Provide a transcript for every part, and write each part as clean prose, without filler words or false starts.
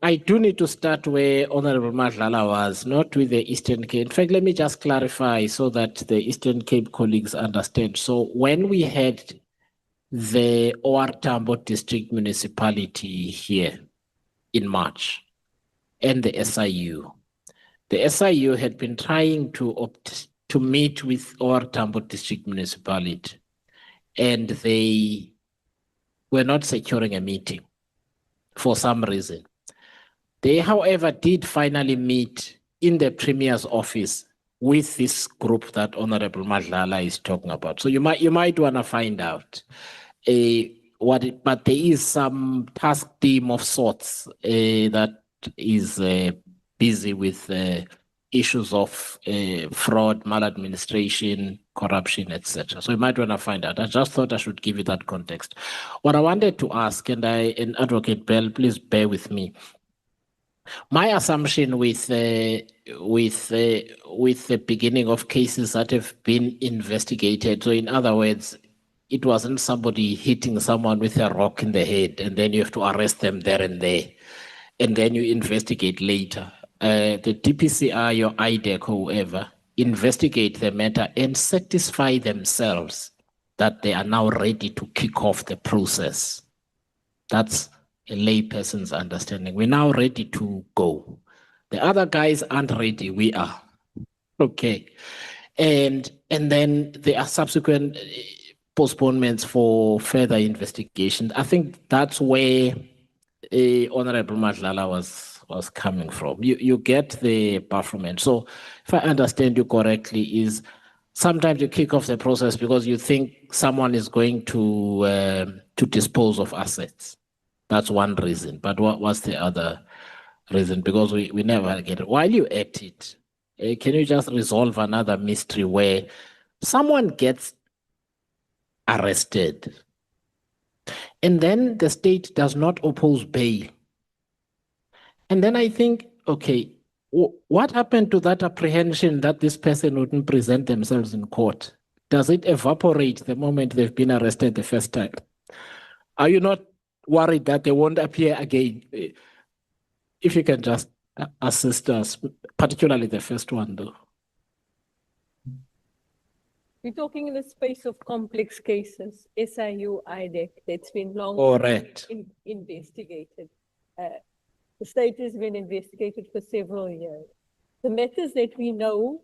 I do need to start where Honorable Madlala was, not with the Eastern Cape. In fact, let me just clarify so that the Eastern Cape colleagues understand. So when we had the OR Tambo District Municipality here in March and the SIU had been trying to meet with OR Tambo District Municipality, and they were not securing a meeting for some reason. They, however, did finally meet in the Premier's office with this group that Honorable Madlala is talking about. So you might want to find out but there is some task team of sorts that is busy with issues of fraud, maladministration, corruption, etc. So you might want to find out. I just thought I should give you that context. What I wanted to ask, and Advocate Bell, please bear with me. My assumption with the beginning of cases that have been investigated, so in other words, it wasn't somebody hitting someone with a rock in the head and then you have to arrest them there and there, and then you investigate later. The DPCI or IDEC or whoever investigate the matter and satisfy themselves that they are now ready to kick off the process. That's a layperson's understanding. We're now ready to go. The other guys aren't ready. We are. Okay. And then there are subsequent postponements for further investigation. I think that's where Honorable Madlala was coming from. You get the bafflement. So if I understand you correctly, is sometimes you kick off the process because you think someone is going to dispose of assets. That's one reason. But what's the other reason? Because we never get it. While you're at it, can you just resolve another mystery where someone gets arrested and then the state does not oppose bail? And then I think, okay, what happened to that apprehension that this person wouldn't present themselves in court? Does it evaporate the moment they've been arrested the first time? Are you not worried that they won't appear again? If you can just assist us, particularly the first one, though. We're talking in the space of complex cases, SIU, IDEC, that's been long investigated. The state has been investigated for several years. The matters that we know,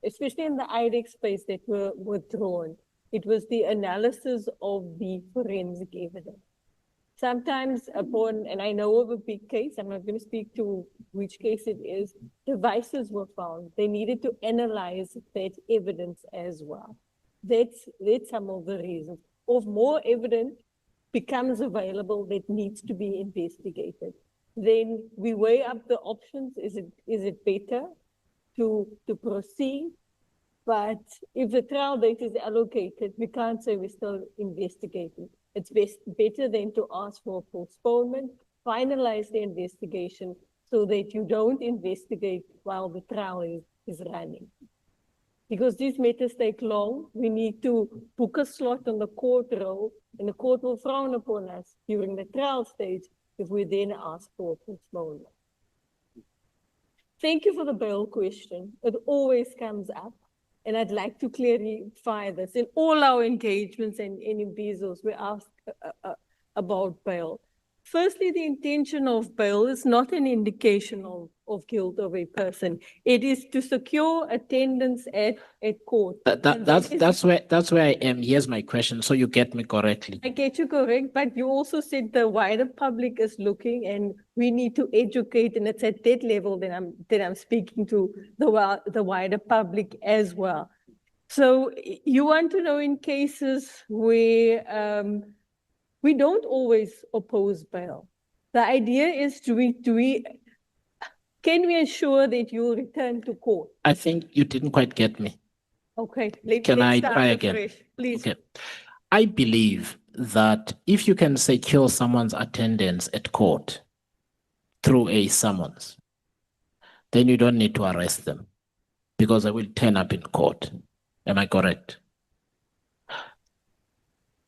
especially in the IDEC space that were withdrawn, it was the analysis of the forensic evidence. Sometimes upon, and I know of a big case, I'm not going to speak to which case it is, devices were found. They needed to analyze that evidence as well. That's some of the reasons. If more evidence becomes available that needs to be investigated, then we weigh up the options. Is it better to proceed? But if the trial date is allocated, we can't say we're still investigating. It's better than to ask for a postponement, finalize the investigation so that you don't investigate while the trial is running. Because these matters take long, we need to book a slot on the court roll, and the court will frown upon us during the trial stage if we then ask for a postponement. Thank you for the bail question. It always comes up. And I'd like to clarify this. In all our engagements and in Bezos, we ask about bail. Firstly, the intention of bail is not an indication of guilt of a person. It is to secure attendance at court. That's where I am. Here's my question, so you get me correctly. I get you correct, but you also said the wider public is looking, and we need to educate, and it's at that level that I'm speaking to the wider public as well. So you want to know in cases where we don't always oppose bail. The idea is can we ensure that you return to court? I think you didn't quite get me. Okay. Can I try again? Fresh, please. Okay. I believe that if you can secure someone's attendance at court through a summons, then you don't need to arrest them because they will turn up in court. Am I correct?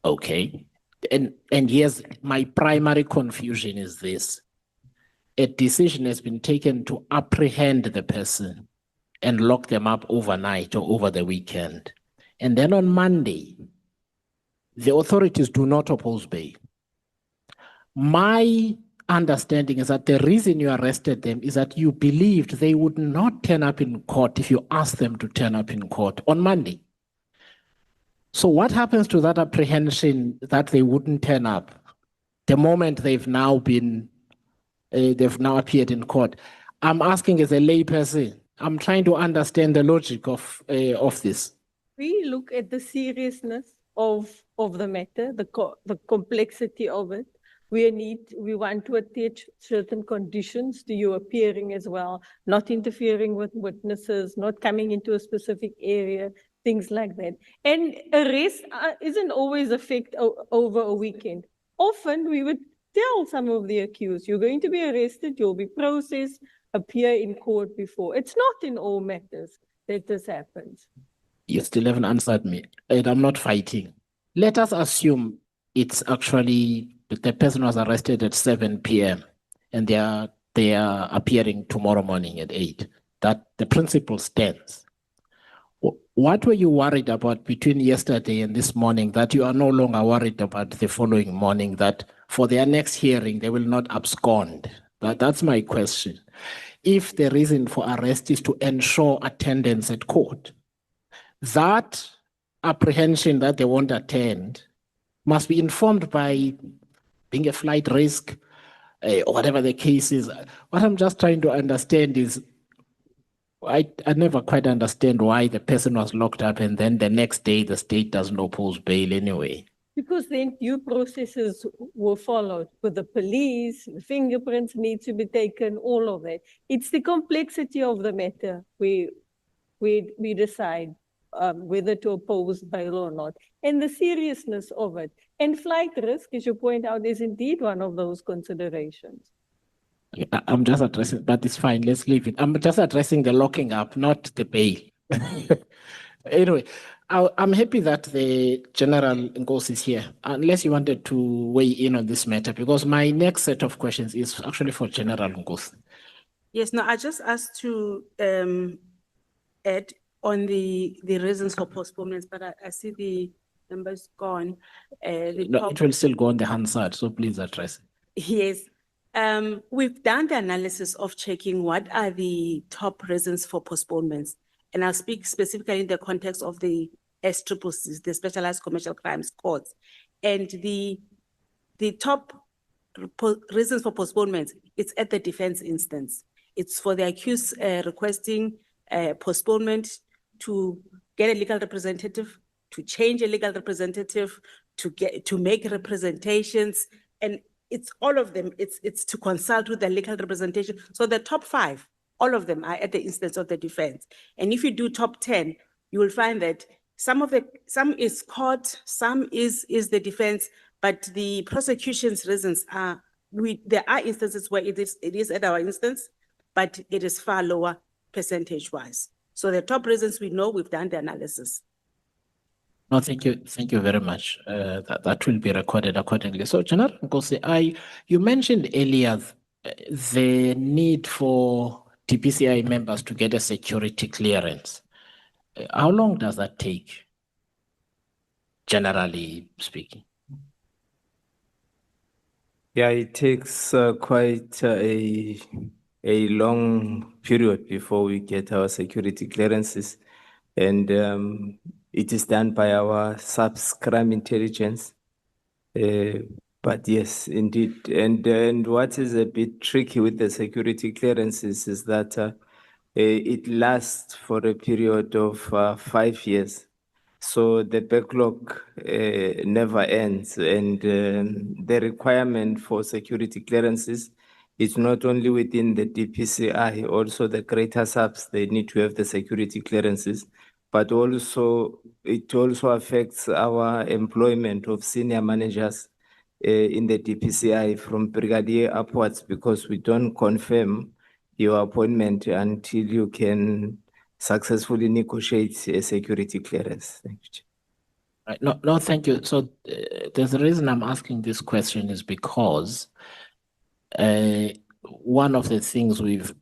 Okay. And here's my primary confusion is this. a decision has been taken to apprehend the person and lock them up overnight or over the weekend. And then on Monday, the authorities do not oppose bail. My understanding is that the reason you arrested them is that you believed they would not turn up in court if you asked them to turn up in court on Monday. So what happens to that apprehension that they wouldn't turn up the moment they've now appeared in court? I'm asking as a layperson. I'm trying to understand the logic of this. We look at the seriousness of the matter, the complexity of it. We want to attach certain conditions to you appearing as well, not interfering with witnesses, not coming into a specific area, things like that. And arrest isn't always effect over a weekend. Often we would tell some of the accused, you're going to be arrested, you'll be processed, appear in court before. It's not in all matters that this happens. You still haven't answered me, and I'm not fighting. Let us assume it's actually the person was arrested at 7 p.m. and they are appearing tomorrow morning at 8. That the principle stands. What were you worried about between yesterday and this morning that you are no longer worried about the following morning, that for their next hearing they will not abscond? That's my question. If the reason for arrest is to ensure attendance at court, that apprehension that they won't attend must be informed by being a flight risk, or whatever the case is. What I'm just trying to understand is, I never quite understand why the person was locked up and then the next day the state doesn't oppose bail anyway. Because then due processes were followed with the police, the fingerprints need to be taken, all of that. It's the complexity of the matter we decide whether to oppose bail or not, and the seriousness of it. And flight risk, as you point out, is indeed one of those considerations. I'm just addressing, but it's fine, let's leave it. I'm just addressing the locking up, not the bail. Anyway, I'm happy that the General Nkosi is here, unless you wanted to weigh in on this matter, because my next set of questions is actually for General Nkosi. Yes, no, I just asked to add on the reasons for postponements, but I see the numbers gone. No, it will still go on the Hansard, so please address it. Yes. We've done the analysis of checking what are the top reasons for postponements. And I'll speak specifically in the context of the SCCCs, the Specialized Commercial Crimes Courts. And the top reasons for postponements, it's at the defense instance. It's for the accused requesting postponement to get a legal representative, to change a legal representative, to make representations, and it's all of them. It's to consult with the legal representation. So the top 5, all of them are at the instance of the defense. And if you do top 10, you will find that some is court, some is the defense, but the prosecution's reasons are, there are instances where it is at our instance, but it is far lower percentage-wise. So the top reasons we know, we've done the analysis. No, thank you. Thank you very much. That will be recorded accordingly. So, General Nkosi, you mentioned earlier the need for DPCI members to get a security clearance. How long does that take, generally speaking? Yeah, it takes quite a long period before we get our security clearances. And it is done by our sub-crime intelligence. But yes, indeed. And what is a bit tricky with the security clearances is that it lasts for a period of 5 years. So the backlog never ends. And the requirement for security clearances is not only within the DPCI, also the greater subs, they need to have the security clearances, but also it also affects our employment of senior managers in the DPCI from brigadier upwards, because we don't confirm your appointment until you can successfully negotiate a security clearance. Thank you. Right. No, thank you. So there's a reason I'm asking this question is because one of the things we've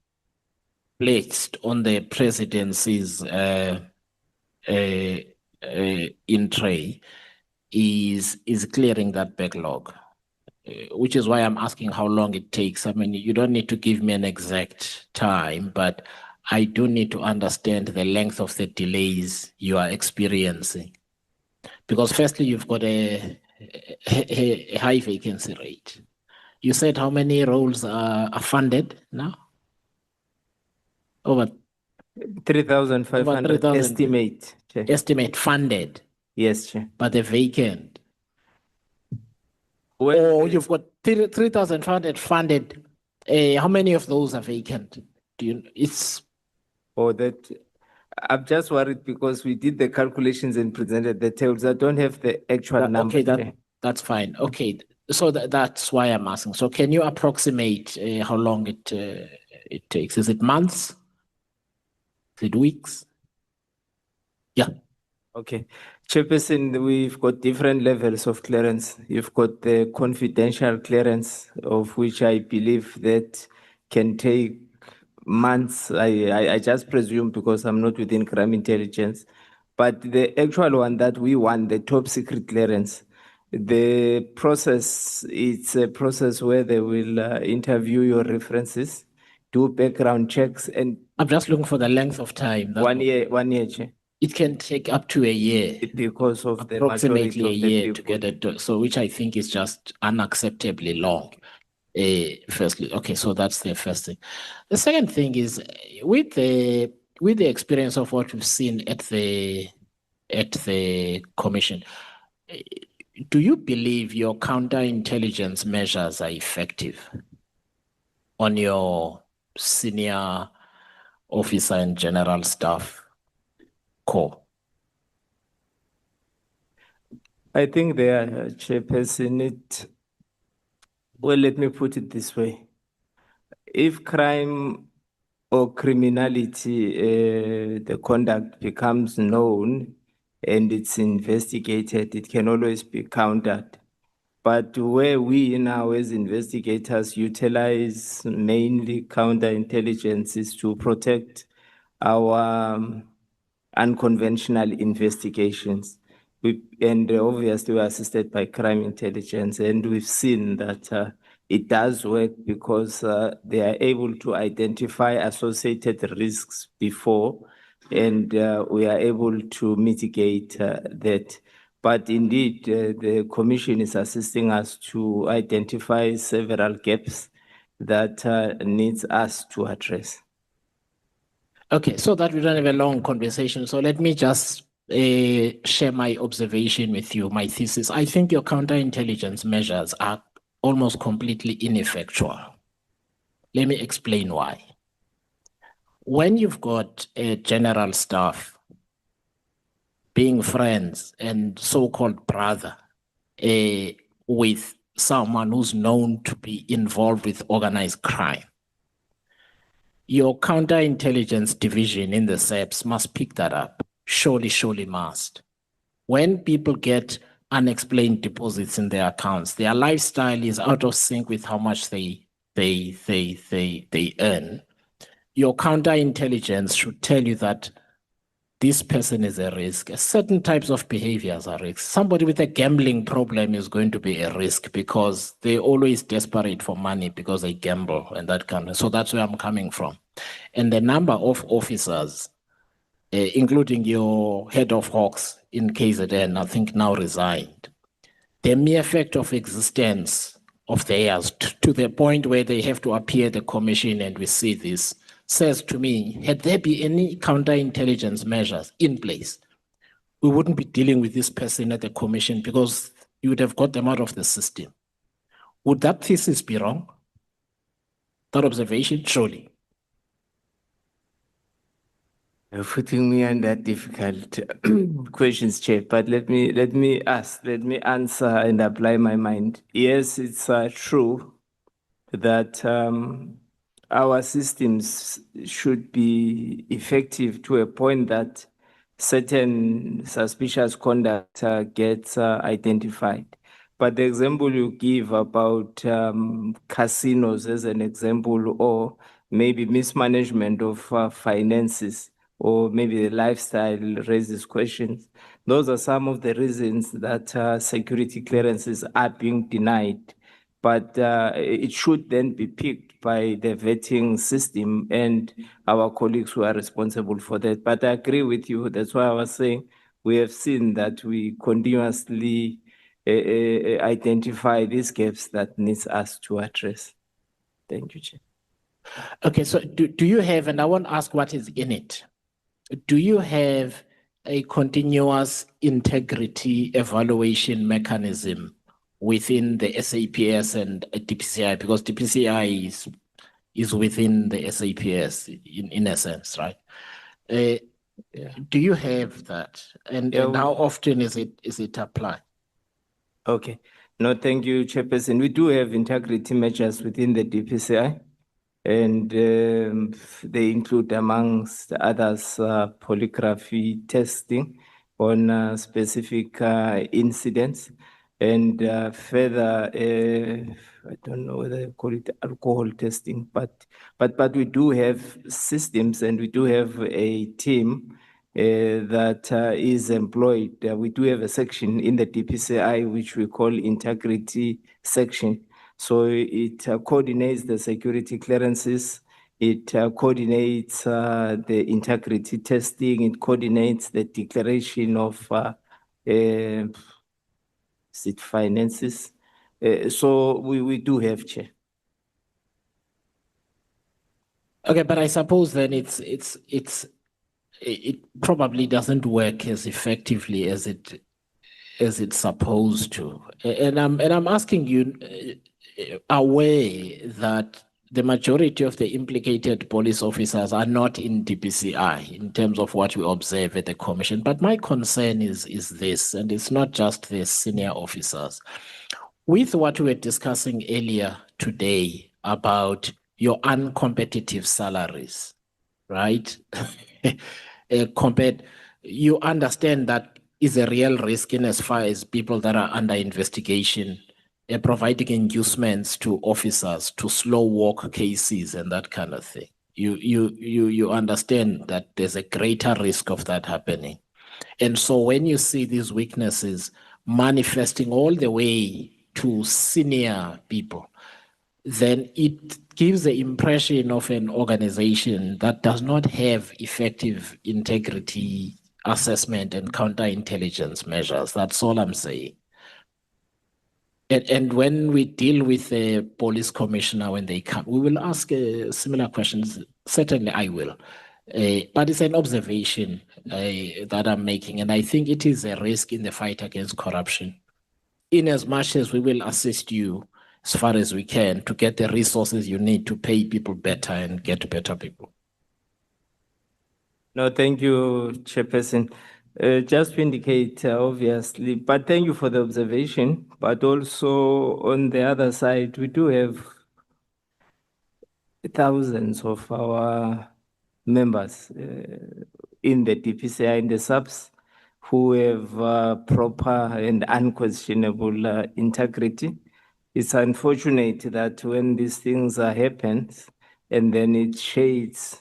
placed on the presidency's in tray is clearing that backlog, which is why I'm asking how long it takes. I mean, you don't need to give me an exact time, but I do need to understand the length of the delays you are experiencing. Because firstly, you've got a high vacancy rate. You said how many roles are funded now? Over 3,500 3,000. estimate, Chair. Estimate funded, Yes, Chair. but they're vacant. Well, Or you've got 3,500 funded. How many of those are vacant? Do you? It's or that I'm just worried because we did the calculations and presented the tables. I don't have the actual number. okay. Chair. That's fine. Okay, so that's why I'm asking. So can you approximate how long it takes? Is it months? Is it weeks? Yeah. Okay. Chairperson, we've got different levels of clearance. You've got the confidential clearance, of which I believe that can take months. I just presume because I'm not within crime intelligence. But the actual one that we want, the top secret clearance, the process, it's a process where they will interview your references, do background checks, and I'm just looking for the length of time. 1 year, Chair. It can take up to a year. Because of the Approximately majority a of the year to people. get it, so which I think is just unacceptably long. Firstly, okay, so that's the first thing. The second thing is with the experience of what we've seen at the commission, do you believe your counterintelligence measures are effective on your senior officer and general staff corps? I think they are, Chairperson, well, let me put it this way. If crime or criminality, the conduct becomes known and it's investigated, it can always be countered. But where we now as investigators utilize mainly counterintelligence is to protect our unconventional investigations. And obviously we're assisted by crime intelligence, and we've seen that it does work because they are able to identify associated risks before, and we are able to mitigate that. But indeed, the commission is assisting us to identify several gaps that needs us to address. Okay, so that we don't have a long conversation. So let me just share my observation with you, my thesis. I think your counterintelligence measures are almost completely ineffectual. Let me explain why. When you've got a general staff being friends and so-called brother with someone who's known to be involved with organized crime, your counterintelligence division in the SEPs must pick that up. Surely must. When people get unexplained deposits in their accounts, their lifestyle is out of sync with how much they earn. Your counterintelligence should tell you that this person is a risk. Certain types of behaviors are risks. Somebody with a gambling problem is going to be a risk because they're always desperate for money because they gamble and that kind of. So that's where I'm coming from. And the number of officers, including your head of Hawks in KZN, I think now resigned. The mere fact of existence of theirs to the point where they have to appear at the commission and we see this says to me, had there been any counterintelligence measures in place, we wouldn't be dealing with this person at the commission because you would have got them out of the system. Would that thesis be wrong? That observation, surely. You're putting me under difficult questions, Chair, but let me answer and apply my mind. Yes, it's true that our systems should be effective to a point that certain suspicious conduct gets identified. but the example you give about casinos as an example, or maybe mismanagement of finances, or maybe the lifestyle raises questions. Those are some of the reasons that security clearances are being denied. But it should then be picked by the vetting system and our colleagues who are responsible for that. But I agree with you. That's why I was saying we have seen that we continuously identify these gaps that needs us to address. Thank you, Chair. Okay, so do you have, and I won't ask what is in it, do you have a continuous integrity evaluation mechanism within the SAPS and DPCI? Because DPCI is within the SAPS in a sense, right? Do you have that? And how often is it applied? Okay. No, thank you, Chairperson. We do have integrity measures within the DPCI, and they include, amongst others, polygraphy testing on specific incidents, and further, I don't know whether you call it alcohol testing, but we do have systems, and we do have a team that is employed. We do have a section in the DPCI which we call integrity section. So it coordinates the security clearances, it coordinates the integrity testing, it coordinates the declaration of finances. So we do have, Chair. Okay, but I suppose then it probably doesn't work as effectively as it's supposed to. And I'm asking you, aware that the majority of the implicated police officers are not in DPCI in terms of what we observe at the commission. But my concern is this, and it's not just the senior officers. With what we were discussing earlier today about your uncompetitive salaries, right? You understand that is a real risk in as far as people that are under investigation, providing inducements to officers to slow walk cases and that kind of thing. You understand that there's a greater risk of that happening. And so when you see these weaknesses manifesting all the way to senior people, then it gives the impression of an organization that does not have effective integrity assessment and counterintelligence measures. That's all I'm saying. And when we deal with the police commissioner, when they come, we will ask similar questions. Certainly I will. But it's an observation that I'm making. And I think it is a risk in the fight against corruption. In as much as we will assist you as far as we can to get the resources you need to pay people better and get better people. No, thank you, Chairperson. Just to indicate, obviously, but thank you for the observation. But also on the other side, we do have thousands of our members in the DPCI, in the subs, who have proper and unquestionable integrity. It's unfortunate that when these things happen, and then it shades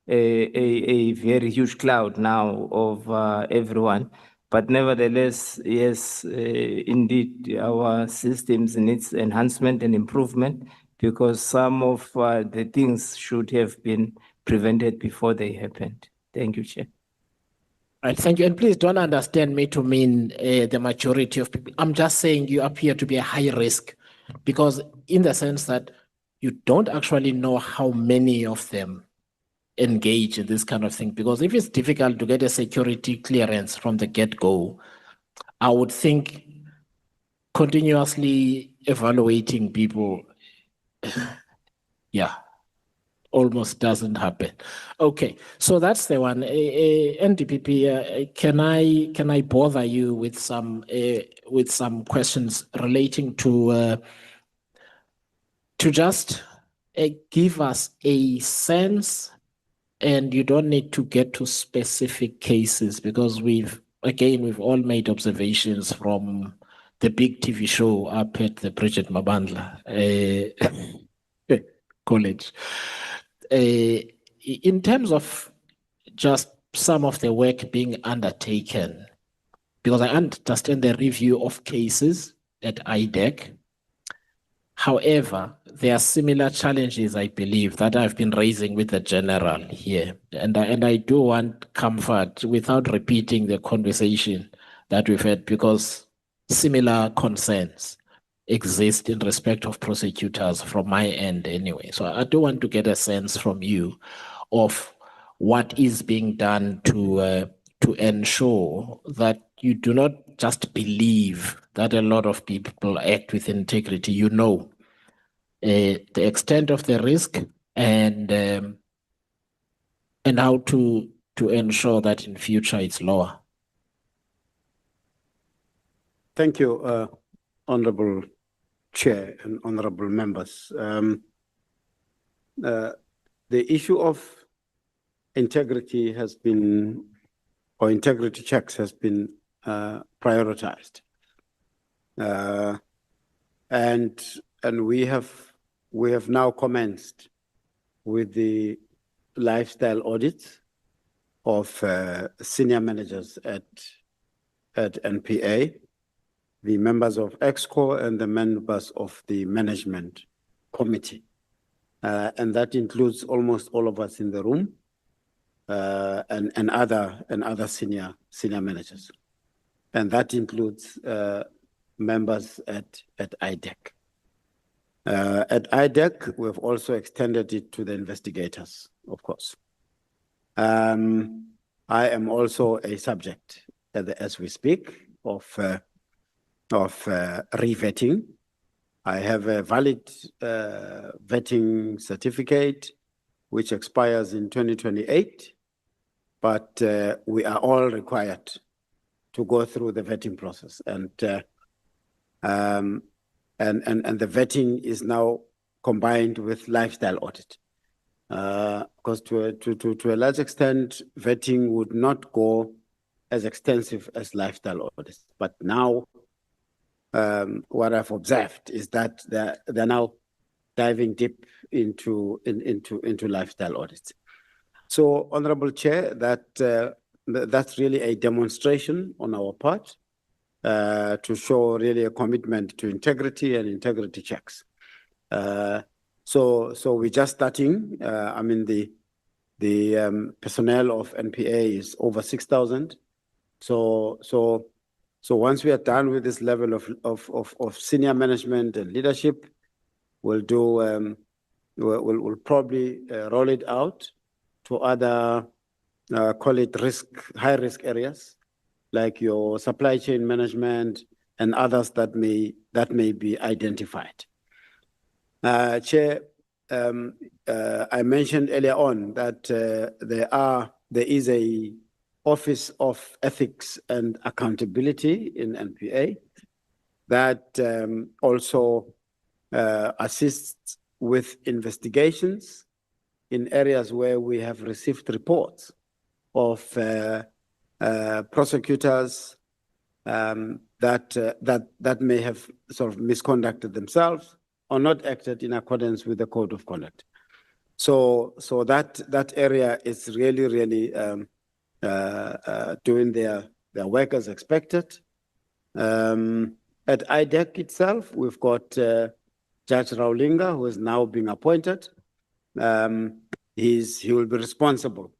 a very huge cloud now of everyone. But nevertheless, yes, indeed, our systems needs enhancement and improvement, because some of the things should have been prevented before they happened. Thank you, Chair. Right, thank you. And please don't understand me to mean the majority of people. I'm just saying you appear to be a high risk, because in the sense that you don't actually know how many of them engage in this kind of thing. Because if it's difficult to get a security clearance from the get-go, I would think continuously evaluating people, yeah, almost doesn't happen. Okay, so that's the one. NDPP, can I bother you with some questions relating to just give us a sense, and you don't need to get to specific cases, because we've all made observations from the big TV show up at the Bridget Mabandla College. In terms of just some of the work being undertaken, because I understand the review of cases at IDEC. However, there are similar challenges, I believe, that I've been raising with the general here. And I do want comfort without repeating the conversation that we've had, because similar concerns exist in respect of prosecutors from my end anyway. So I do want to get a sense from you of what is being done to ensure that you do not just believe that a lot of people act with integrity. You know the extent of the risk and how to ensure that in future it's lower. Thank you, Honorable Chair and honorable members. The issue of integrity has been, or integrity checks has been prioritized. And we have now commenced with the lifestyle audit of senior managers at NPA, the members of EXCO and the members of the management committee. And that includes almost all of us in the room and other senior managers. And that includes members at IDEC. At IDEC, we've also extended it to the investigators, of course. I am also a subject, as we speak, of revetting. I have a valid vetting certificate, which expires in 2028, but we are all required to go through the vetting process, and the vetting is now combined with lifestyle audit, because to a large extent, vetting would not go as extensive as lifestyle audits. But now, what I've observed is that they're now diving deep into lifestyle audits. So, Honorable Chair, that's really a demonstration on our part to show really a commitment to integrity and integrity checks. So we're just starting. I mean, the personnel of NPA is over 6,000. So once we are done with this level of senior management and leadership, we'll probably roll it out to other, call it high risk areas, like your supply chain management and others that may be identified. Chair, I mentioned earlier on that there is a Office of Ethics and Accountability in NPA that also assists with investigations in areas where we have received reports of prosecutors that may have sort of misconducted themselves or not acted in accordance with the code of conduct. So that area is really doing their work as expected. At IDEC itself, we've got Judge Raulinga, who is now being appointed. He will be responsible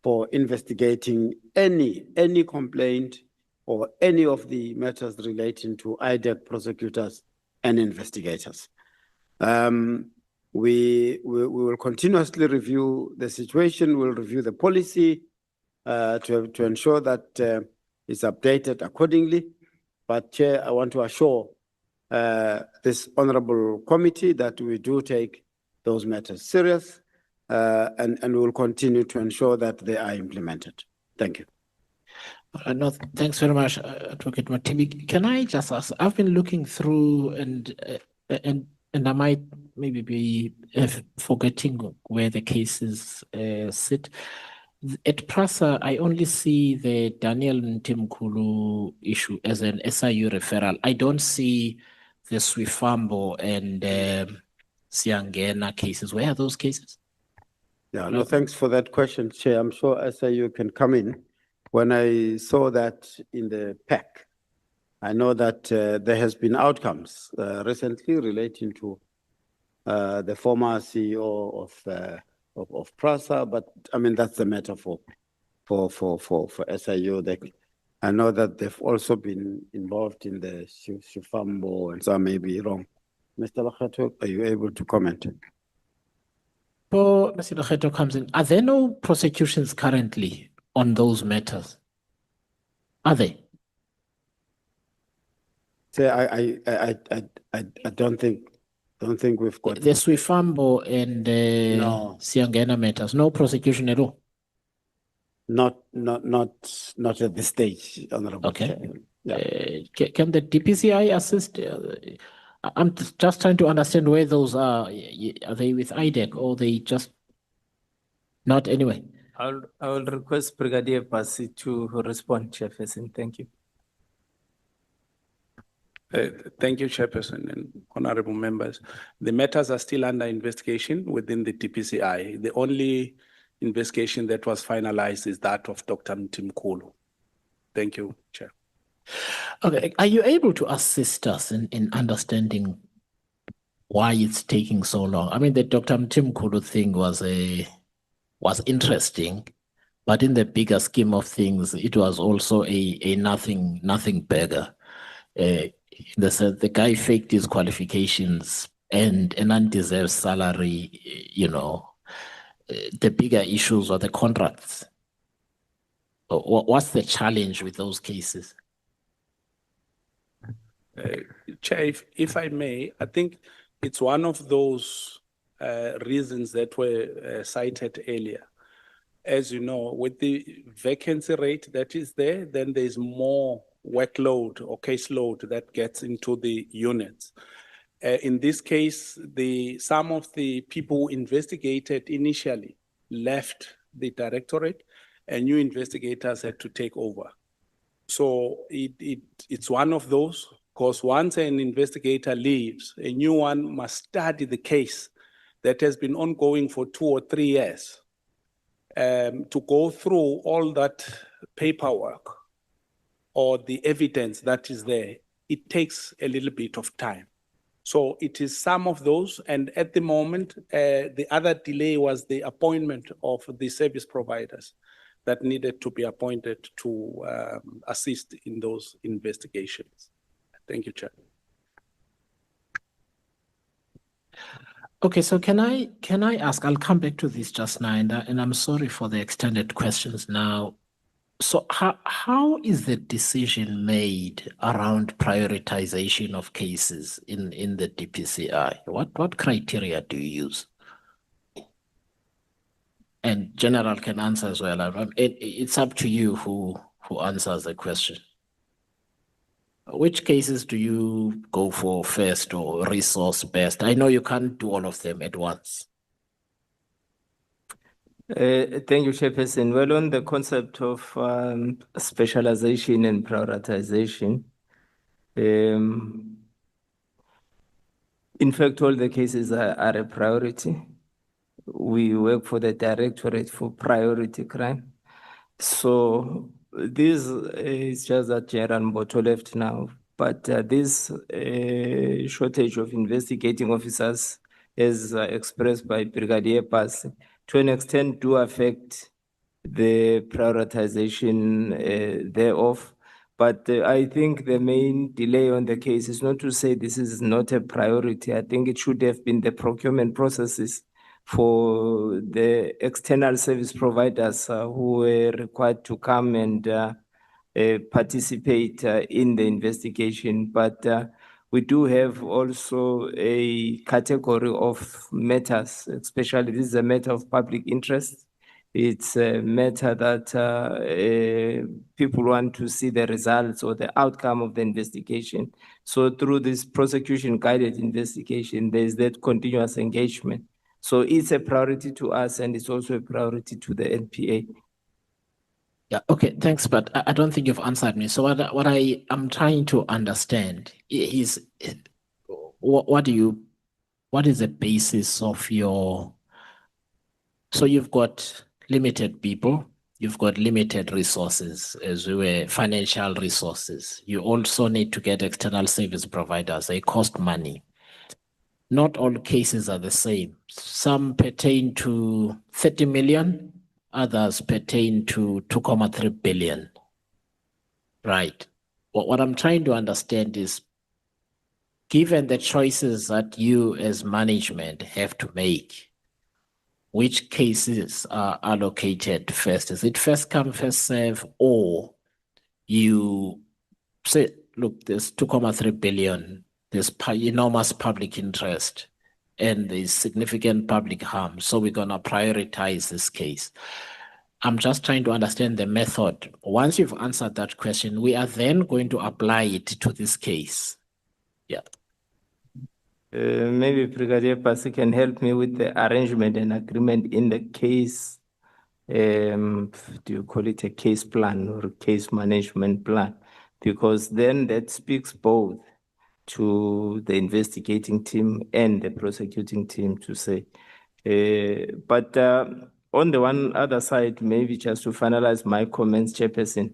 for investigating any complaint or any of the matters relating to IDEC prosecutors and investigators. We will continuously review the situation. We'll review the policy to ensure that it's updated accordingly. But Chair, I want to assure this honorable committee that we do take those matters serious, and we will continue to ensure that they are implemented. Thank you. No, thanks very much, Advocate Matibi. Can I just ask? I've been looking through, and I might maybe be forgetting where the cases sit. At Prasa, I only see the Daniel Ntimkulu issue as an SIU referral. I don't see the Swifambo and Siangena cases. Where are those cases? Yeah, no, thanks for that question, Chair. I'm sure SIU can come in. When I saw that in the pack, I know that there has been outcomes recently relating to the former CEO of Prasa, but I mean that's the matter for SIU. I know that they've also been involved in the Shifambo, and so I may be wrong. Mr. Lakhato, are you able to comment? Before Mr. Lakhato comes in, are there no prosecutions currently on those matters? Are they? Say, I don't think we've got The Swifambo and No. Siangena matters, no prosecution at all. not at this stage, Honorable Okay. Chair. Yeah. Can the DPCI assist? I'm just trying to understand where those are. Are they with IDEC or they just not anyway? I will request Brigadier Pasi to respond, Chairperson. Thank you. Thank you, Chairperson and honorable members. The matters are still under investigation within the DPCI. The only investigation that was finalized is that of Dr. Mtimkulu. Thank you, Chair. Okay, are you able to assist us in understanding why it's taking so long? I mean, the Dr. Mtimkulu thing was interesting, but in the bigger scheme of things, it was also a nothing burger. In the sense, the guy faked his qualifications and an undeserved salary. The bigger issues are the contracts. What's the challenge with those cases? Chair, if I may, I think it's one of those reasons that were cited earlier. As you know, with the vacancy rate that is there, then there's more workload or caseload that gets into the units. In this case, some of the people who investigated initially left the directorate and new investigators had to take over. So it's one of those, because once an investigator leaves, a new one must study the case that has been ongoing for 2 or 3 years to go through all that paperwork or the evidence that is there. It takes a little bit of time. So it is some of those, and at the moment, the other delay was the appointment of the service providers that needed to be appointed to assist in those investigations. Thank you, Chair. Okay, so can I ask? I'll come back to this just now, and I'm sorry for the extended questions now. So how is the decision made around prioritization of cases in the DPCI? What criteria do you use? And General can answer as well. It's up to you who answers the question. Which cases do you go for first or resource best? I know you can't do all of them at once. Thank you, Chairperson. Well, on the concept of specialization and prioritization, in fact, all the cases are a priority. We work for the Directorate for Priority Crime. So this is just that General Mboto left now, but this shortage of investigating officers, as expressed by Brigadier Pasi, to an extent do affect the prioritization thereof. But I think the main delay on the case is not to say this is not a priority. I think it should have been the procurement processes for the external service providers who were required to come and participate in the investigation. But we do have also a category of matters, especially this is a matter of public interest. It's a matter that people want to see the results or the outcome of the investigation. So through this prosecution-guided investigation, there's that continuous engagement. So it's a priority to us, and it's also a priority to the NPA. Yeah, okay, thanks, but I don't think you've answered me. So what I am trying to understand is what is the basis of your, so you've got limited people, you've got limited resources, as we were financial resources. You also need to get external service providers. They cost money. Not all cases are the same. Some pertain to 30 million, others pertain to 2.3 billion. Right. What I'm trying to understand is, given the choices that you as management have to make, which cases are allocated first? Is it first come, first serve, or you say, look, there's 2.3 billion, there's enormous public interest, and there's significant public harm, so we're going to prioritize this case. I'm just trying to understand the method. Once you've answered that question, we are then going to apply it to this case. Yeah. Maybe Brigadier Prasa can help me with the arrangement and agreement in the case. Do you call it a case plan or case management plan? Because then that speaks both to the investigating team and the prosecuting team to say. But on the one other side, maybe just to finalize my comments, Chairperson,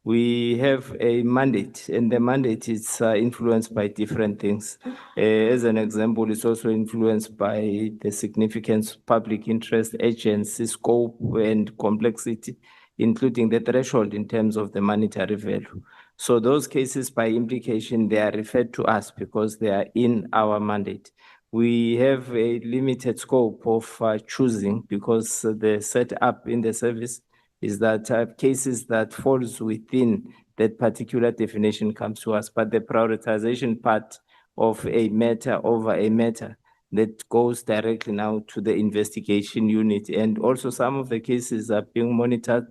we have a mandate, and the mandate is influenced by different things. As an example, it's also influenced by the significance, public interest, agency, scope, and complexity, including the threshold in terms of the monetary value. So those cases, by implication, they are referred to us because they are in our mandate. We have a limited scope of choosing because the setup in the service is that cases that falls within that particular definition comes to us, but the prioritization part of a matter over a matter that goes directly now to the investigation unit. And also some of the cases are being monitored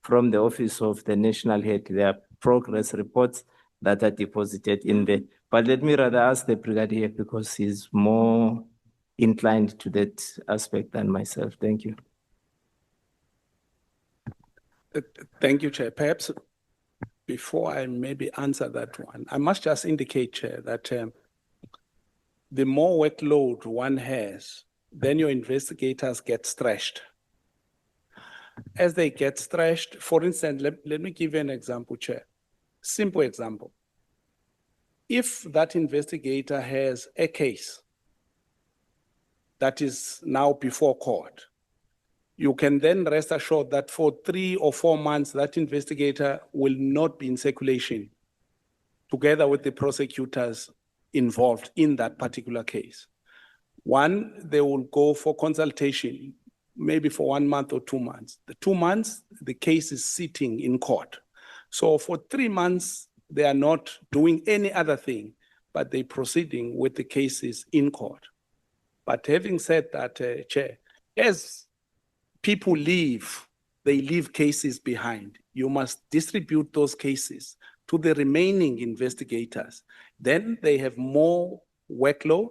from the Office of the National Head. There are progress reports that are deposited in there. But let me rather ask the Brigadier because he's more inclined to that aspect than myself. Thank you. Thank you, Chair. Perhaps before I maybe answer that one, I must just indicate, Chair, that the more workload one has, then your investigators get stretched. As they get stretched, for instance, let me give you an example, Chair. Simple example. If that investigator has a case that is now before court, you can then rest assured that for 3 or 4 months, that investigator will not be in circulation together with the prosecutors involved in that particular case. One, they will go for consultation, maybe for 1 month or 2 months. The 2 months, the case is sitting in court. So for 3 months, they are not doing any other thing, but they're proceeding with the cases in court. But having said that, Chair, as people leave, they leave cases behind. You must distribute those cases to the remaining investigators. Then they have more workload,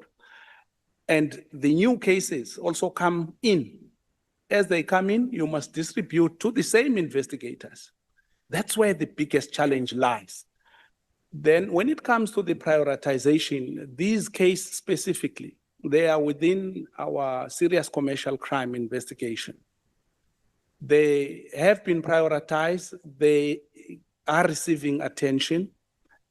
and the new cases also come in. As they come in, you must distribute to the same investigators. That's where the biggest challenge lies. Then when it comes to the prioritization, these cases specifically, they are within our serious commercial crime investigation. They have been prioritized. They are receiving attention.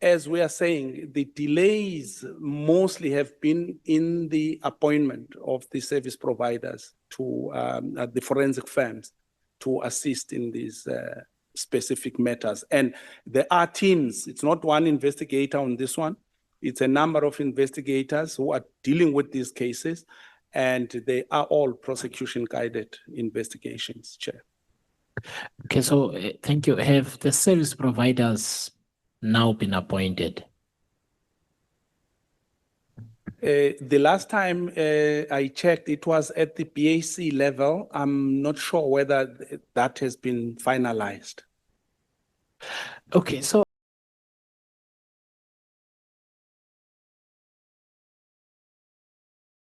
As we are saying, the delays mostly have been in the appointment of the service providers to the forensic firms to assist in these specific matters. And there are teams. It's not one investigator on this one. It's a number of investigators who are dealing with these cases, and they are all prosecution-guided investigations, Chair. Okay, so thank you. Have the service providers now been appointed? The last time I checked, it was at the BAC level. I'm not sure whether that has been finalized. Okay, so